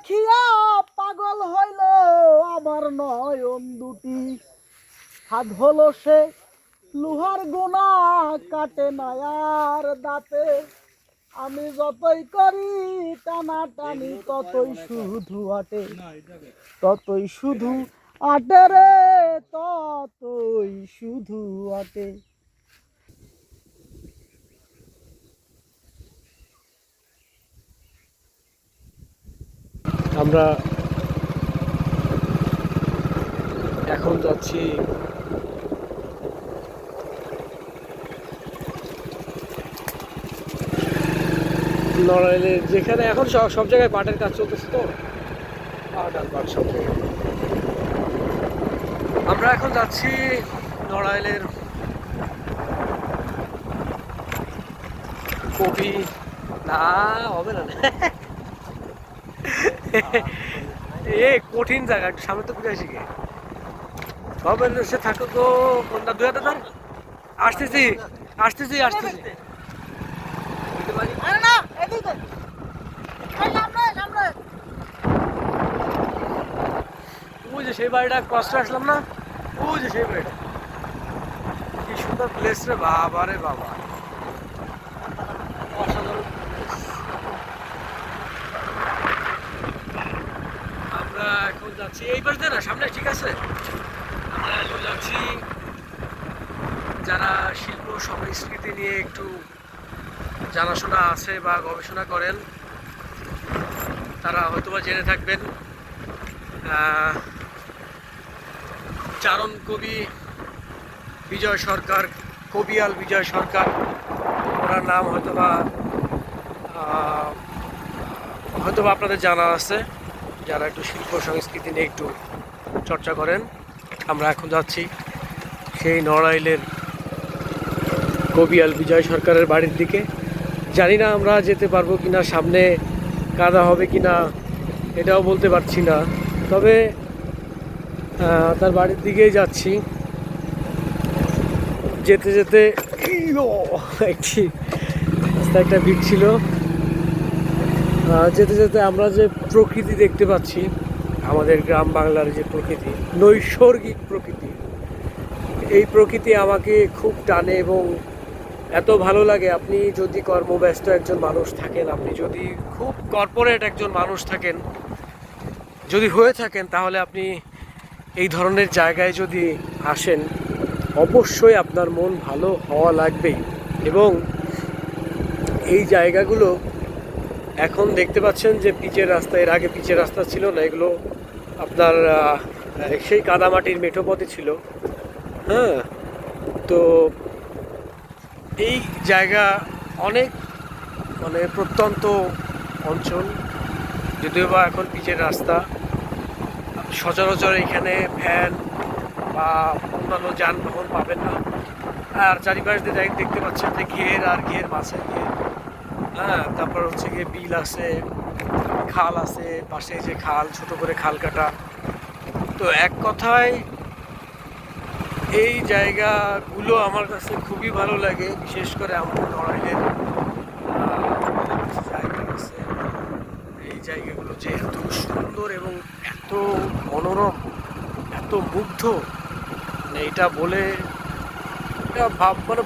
দেখিয়া পাগল হইল আমার নয়ন দুটি। হাত হলো সে লোহার গোনা কাটে না আর দাঁতে। আমি যতই করি টানা টানি ততই শুধু আটে, ততই শুধু আটে রে, ততই শুধু আটে। আমরা এখন যাচ্ছি নড়াইলের, যেখানে এখন সব জায়গায় পাটের কাজ চলতেছে, তো পাট আর পাট সব জায়গায়। আমরা এখন যাচ্ছি নড়াইলের কবি, না হবে না এ কঠিন জায়গা, একটু সামনে তো ঘুরে আসি গে। হবে সে থাকো তো, কোনটা দুই হাতে ধর। আসতেছি আসতেছি আসতেছি। ওই যে সেই বাড়িটা ক্রস করে আসলাম না, ওই যে সেই বাড়িটা। কি সুন্দর প্লেস রে বাবা, রে বাবা, অসাধারণ। আমরা এখন যাচ্ছি এই পাশে না, সামনে ঠিক আছে। আমরা এখন যাচ্ছি, যারা শিল্প সংস্কৃতি নিয়ে একটু জানাশোনা আছে বা গবেষণা করেন, তারা হয়তোবা জেনে থাকবেন চারণ কবি বিজয় সরকার, কবিয়াল বিজয় সরকার, ওনার নাম হয়তোবা আপনাদের জানা আছে, যারা একটু শিল্প সংস্কৃতি নিয়ে একটু চর্চা করেন। আমরা এখন যাচ্ছি সেই নড়াইলের কবিয়াল বিজয় সরকারের বাড়ির দিকে। জানি না আমরা যেতে পারবো কিনা, সামনে কাদা হবে কিনা এটাও বলতে পারছি না, তবে তার বাড়ির দিকেই যাচ্ছি। যেতে যেতে একটি রাস্তা, একটা ভিড় ছিল। যেতে যেতে আমরা যে প্রকৃতি দেখতে পাচ্ছি, আমাদের গ্রাম বাংলার যে প্রকৃতি, নৈসর্গিক প্রকৃতি, এই প্রকৃতি আমাকে খুব টানে এবং এত ভালো লাগে। আপনি যদি কর্মব্যস্ত একজন মানুষ থাকেন, আপনি যদি খুব কর্পোরেট একজন মানুষ থাকেন, যদি হয়ে থাকেন, তাহলে আপনি এই ধরনের জায়গায় যদি আসেন, অবশ্যই আপনার মন ভালো হওয়া লাগবেই। এবং এই জায়গাগুলো এখন দেখতে পাচ্ছেন যে পিচের রাস্তা, এর আগে পিচের রাস্তা ছিল না, এগুলো আপনার সেই কাদামাটির মেঠো পথে ছিল। হ্যাঁ, তো এই জায়গা অনেক মানে প্রত্যন্ত অঞ্চল, যদিও বা এখন পিচের রাস্তা। সচরাচর এখানে ভ্যান বা অন্যান্য যানবাহন পাবেন না। আর চারিপাশ দিয়ে দেখতে পাচ্ছেন যে ঘের আর ঘের, মাছের ঘের। হ্যাঁ, তারপর হচ্ছে গিয়ে বিল আছে, খাল আছে, পাশে যে খাল, ছোট করে খাল কাটা। তো এক কথায় এই জায়গাগুলো আমার কাছে খুবই ভালো লাগে। বিশেষ করে আমার নড়াইলের জায়গা আছে, এই জায়গাগুলো যে এত সুন্দর এবং এত মনোরম, এত মুগ্ধ, মানে এটা বলে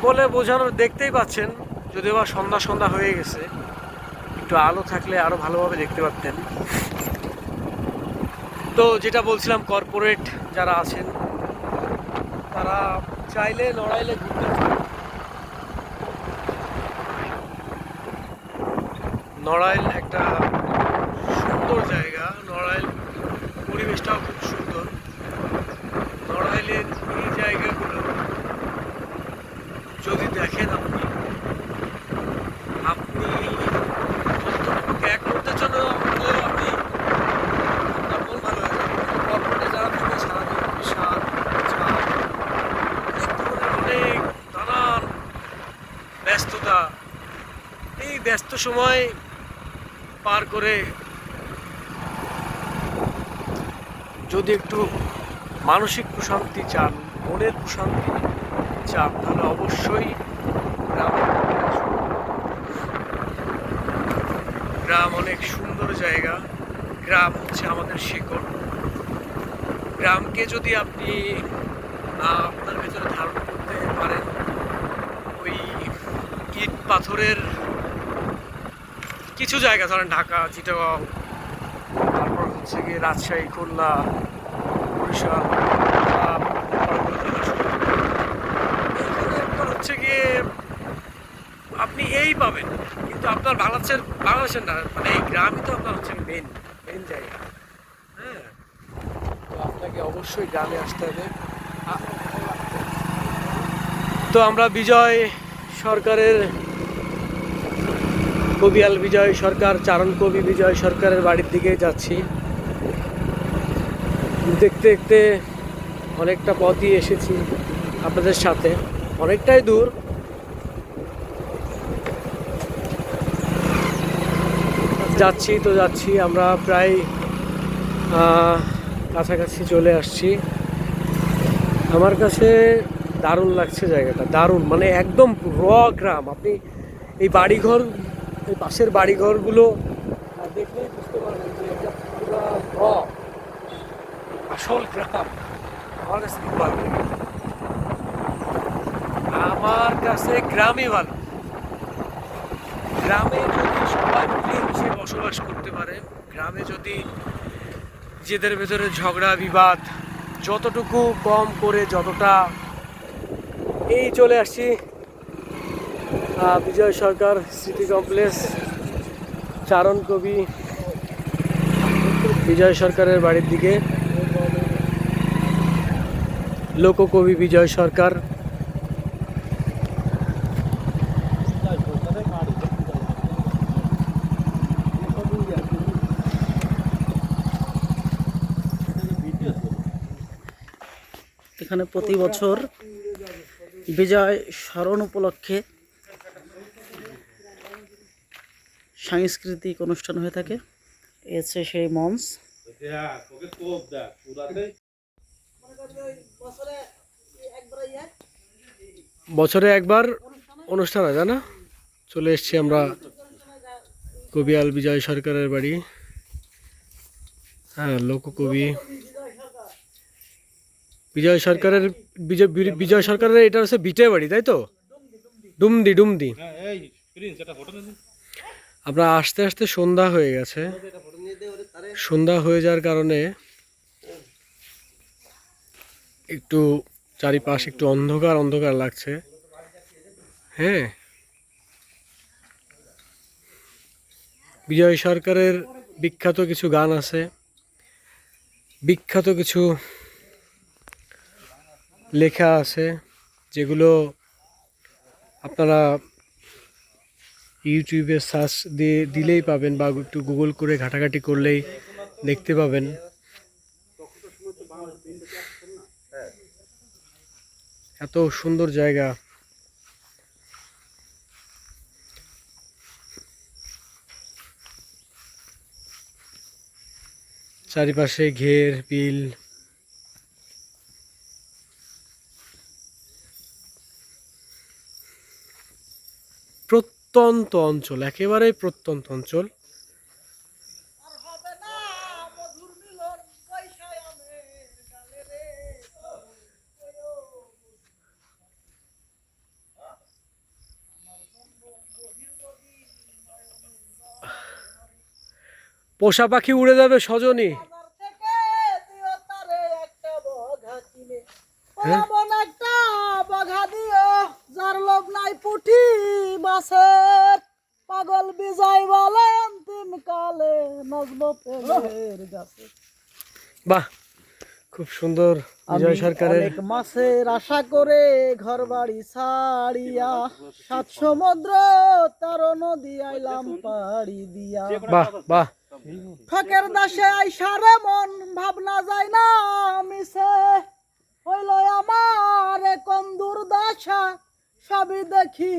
বলে বোঝানোর। দেখতেই পাচ্ছেন, যদিও বা সন্ধ্যা সন্ধ্যা হয়ে গেছে, একটু আলো থাকলে আরো ভালোভাবে দেখতে পারতেন। তো যেটা বলছিলাম, কর্পোরেট যারা আছেন তারা চাইলে নড়াইলে ঘুরতে পারেন। নড়াইল একটা সুন্দর জায়গা, নড়াইল পরিবেশটাও খুব সুন্দর। নড়াইলের এই জায়গাগুলো যদি দেখেন আপনি আপনি এক মুহূর্তের জন্য হলেও আপনি, আপনার মন ভালো হয়ে যাবে। কর্পোরেটে যারা থাকে সারাদিন বিশাল চাপ, অনেক নানান ব্যস্ততা, এই ব্যস্ত সময় পার করে যদি একটু মানসিক প্রশান্তি চান, মনের প্রশান্তি চান, তাহলে অবশ্যই গ্রাম। গ্রাম অনেক সুন্দর জায়গা। গ্রাম হচ্ছে আমাদের শিকড়। গ্রামকে যদি আপনি আপনার ভেতরে ধারণ করতে পারেন, ওই ইট পাথরের কিছু জায়গা, ধরেন ঢাকা, চিটাগং, তারপর হচ্ছে গিয়ে রাজশাহী, খুলনা, বরিশাল, হচ্ছে গিয়ে আপনি এই পাবেন, কিন্তু আপনার বাংলাদেশের না, মানে এই গ্রামই তো আপনার হচ্ছে মেন মেন জায়গা। হ্যাঁ, তো আপনাকে অবশ্যই গ্রামে আসতে হবে। তো আমরা বিজয় সরকারের, কবিয়াল বিজয় সরকার, চারণ কবি বিজয় সরকারের বাড়ির দিকে যাচ্ছি। দেখতে দেখতে অনেকটা পথই এসেছি আপনাদের সাথে, অনেকটাই দূর। যাচ্ছি আমরা প্রায় কাছাকাছি চলে আসছি। আমার কাছে দারুণ লাগছে জায়গাটা, দারুণ, মানে একদম র গ্রাম। আপনি এই বাড়িঘর, এই পাশের বাড়িঘরগুলো দেখলেই বুঝতে পারবেন যে এটা পুরো র আসল গ্রাম। আমার কাছে খুব ভালো লাগে, আমার কাছে গ্রামই ভালো। গ্রামে যদি সবাই মিলেমিশে বসবাস করতে পারে, গ্রামে যদি নিজেদের ভেতরে ঝগড়া বিবাদ যতটুকু কম করে, যতটা, এই চলে আসছি বিজয় সরকার সিটি কমপ্লেক্স, চারণ কবি বিজয় সরকারের বাড়ির দিকে, লোককবি বিজয় সরকার। এখানে প্রতি বছর বিজয় স্মরণ উপলক্ষে সাংস্কৃতিক অনুষ্ঠান হয়ে থাকে। এসে সেই মঞ্চ। বছরে একবার অনুষ্ঠান হয়, জানা। চলে এসছি আমরা কবিয়াল বিজয় সরকারের বাড়ি। হ্যাঁ, লোককবি বিজয় সরকারের এটা হচ্ছে বিটে বাড়ি, তাই তো? ডুমদি। আমরা আস্তে আস্তে সন্ধ্যা হয়ে গেছে। সন্ধ্যা হয়ে যাওয়ার কারণে একটু চারিপাশ একটু অন্ধকার অন্ধকার লাগছে। হ্যাঁ, বিজয় সরকারের বিখ্যাত কিছু গান আছে, বিখ্যাত কিছু লেখা আছে, যেগুলো আপনারা ইউটিউবে সার্চ দিয়ে দিলেই পাবেন, বা একটু গুগল করে ঘাটাঘাটি করলেই দেখতে পাবেন। এত সুন্দর জায়গা। চারিপাশে ঘের বিল, প্রত্যন্ত অঞ্চল, একেবারে প্রত্যন্ত অঞ্চল। পোষা পাখি উড়ে যাবে সজনী। হ্যাঁ? একটা বঘা দিও, যার লোভ নাই পুঠি মাছের। পাগল বিজয় বলে অন্তিম কালে নাচবো প্রেমের গাছে। বাহ, খুব সুন্দর। বিজয় সরকারের অনেক মাছের আশা করে ঘর বাড়ি ছাড়িয়া, সাত সমুদ্র তেরো নদী আইলাম পাড়ি দিয়া। বাহ। ফকের দাসে আইসারে মন ভাবনা যায় না মিশে, হইল আমার কোন দুর্দশা, সবই দেখি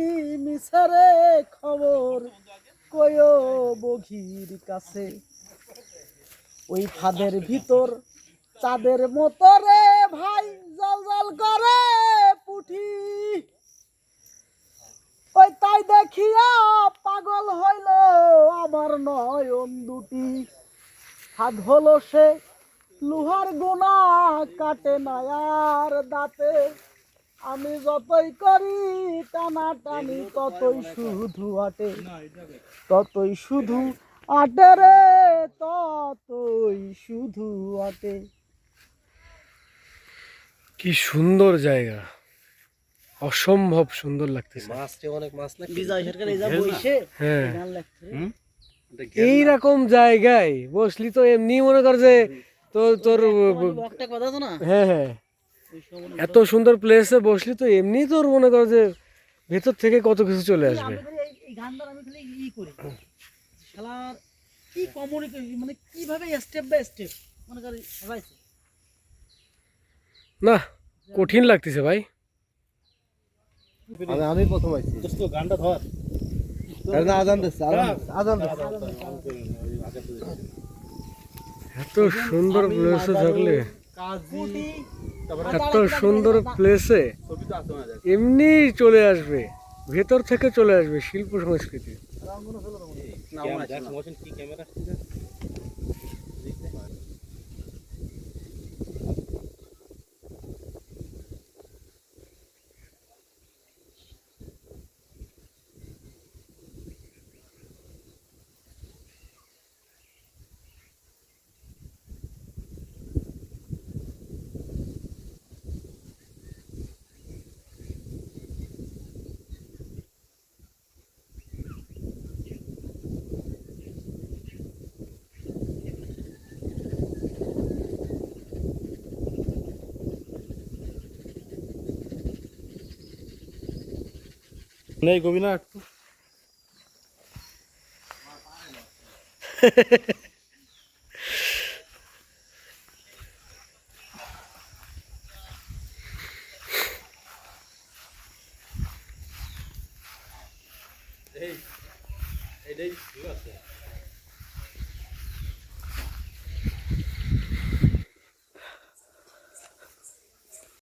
মিছেরে খবর কয়ো বঘির কাছে। ওই ফাঁদের ভিতর চাঁদের মতো রে ভাই জল জল করে পুঠি, ওই তাই দেখিয়া পাগল হইল আমার নয়ন দুটি। হাত হলো সে লোহার গোনা কাটে না আর দাঁতে, আমি যতই করি টানা টানি ততই শুধু আটে, ততই শুধু আটে রে, ততই শুধু আটে। কি সুন্দর জায়গা, অসম্ভব সুন্দর লাগতেছে। বিজয় সরকার এই যা বইছে হ্যাঁ, গান লাগছে এইরকম জায়গায় বসলি তো এমনি মনে কর যে তোর তোর একটা কথা তো না, হ্যাঁ হ্যাঁ, ওই সময় এত সুন্দর প্লেসে বসলি তো এমনি তোর মনে কর যে ভেতর থেকে কত কিছু চলে আসবে। আমি খালি এই গানটা আমি খালি করি শালার, কি কমিউনিকেশন মানে কিভাবে স্টেপ বাই স্টেপ মনে করি সাজাইছে। না, কঠিন লাগতেছে ভাই। আমি প্রথম আইছি দোস্ত গানটা ধর না আজান দিচ্ছে আজান এত সুন্দর প্লেসে থাকলে, কুটি এত সুন্দর প্লেসে এমনি চলে আসবে, ভেতর থেকে চলে আসবে শিল্প সংস্কৃতি। নেই গোবিনা একটু এইটাই ঠিক আছে।